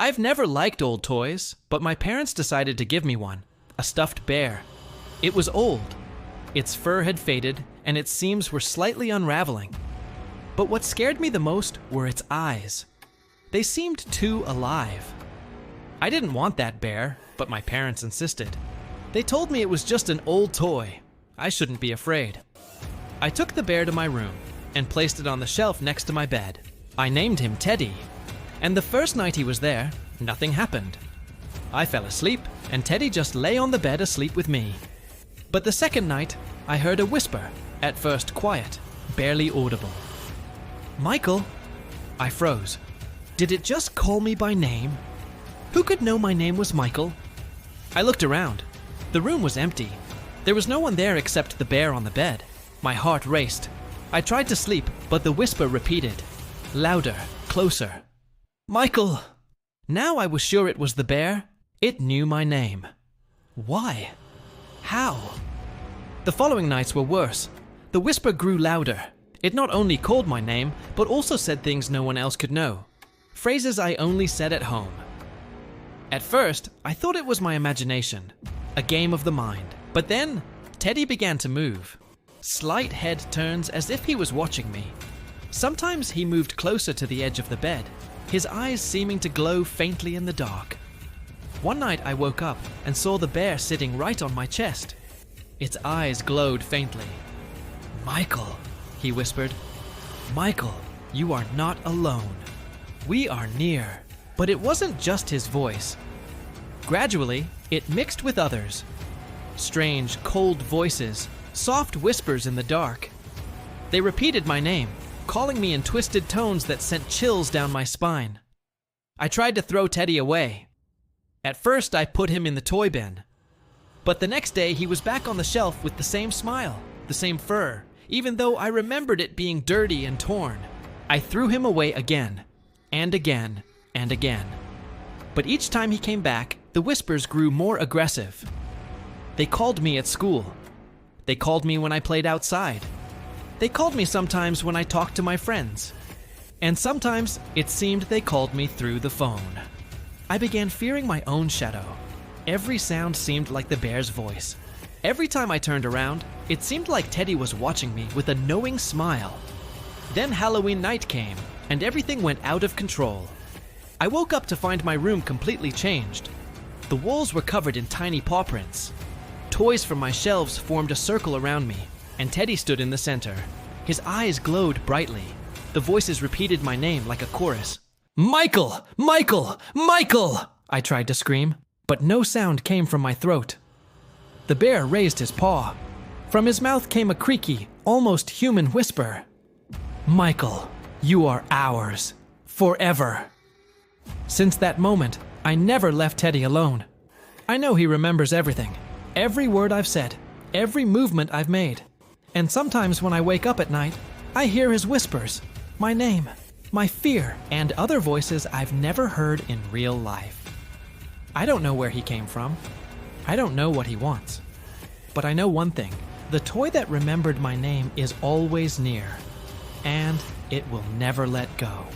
I've never liked old toys, but my parents decided to give me one, a stuffed bear. It was old. Its fur had faded, and its seams were slightly unraveling. But what scared me the most were its eyes. They seemed too alive. I didn't want that bear, but my parents insisted. They told me it was just an old toy. I shouldn't be afraid. I took the bear to my room and placed it on the shelf next to my bed. I named him Teddy, and the first night he was there, nothing happened. I fell asleep, and Teddy just lay on the bed asleep with me. But the second night, I heard a whisper, at first quiet, barely audible. "Michael?" I froze. Did it just call me by name? Who could know my name was Michael? I looked around. The room was empty. There was no one there except the bear on the bed. My heart raced. I tried to sleep, but the whisper repeated, louder, closer. "Michael!" Now I was sure it was the bear. It knew my name. Why? How? The following nights were worse. The whisper grew louder. It not only called my name, but also said things no one else could know. Phrases I only said at home. At first, I thought it was my imagination, a game of the mind. But then, Teddy began to move. Slight head turns as if he was watching me. Sometimes he moved closer to the edge of the bed, his eyes seeming to glow faintly in the dark. One night I woke up and saw the bear sitting right on my chest. Its eyes glowed faintly. "Michael," he whispered. "Michael, you are not alone. We are near." But it wasn't just his voice. Gradually, it mixed with others. Strange, cold voices, soft whispers in the dark. They repeated my name, calling me in twisted tones that sent chills down my spine. I tried to throw Teddy away. At first, I put him in the toy bin. But the next day, he was back on the shelf with the same smile, the same fur, even though I remembered it being dirty and torn. I threw him away again, and again, and again. But each time he came back, the whispers grew more aggressive. They called me at school. They called me when I played outside. They called me sometimes when I talked to my friends. And sometimes it seemed they called me through the phone. I began fearing my own shadow. Every sound seemed like the bear's voice. Every time I turned around, it seemed like Teddy was watching me with a knowing smile. Then Halloween night came, and everything went out of control. I woke up to find my room completely changed. The walls were covered in tiny paw prints. Toys from my shelves formed a circle around me, and Teddy stood in the center. His eyes glowed brightly. The voices repeated my name like a chorus. "Michael! Michael! Michael!" I tried to scream, but no sound came from my throat. The bear raised his paw. From his mouth came a creaky, almost human whisper. "Michael, you are ours. Forever." Since that moment, I never left Teddy alone. I know he remembers everything. Every word I've said, every movement I've made. And sometimes when I wake up at night, I hear his whispers, my name, my fear, and other voices I've never heard in real life. I don't know where he came from. I don't know what he wants. But I know one thing. The toy that remembered my name is always near. And it will never let go.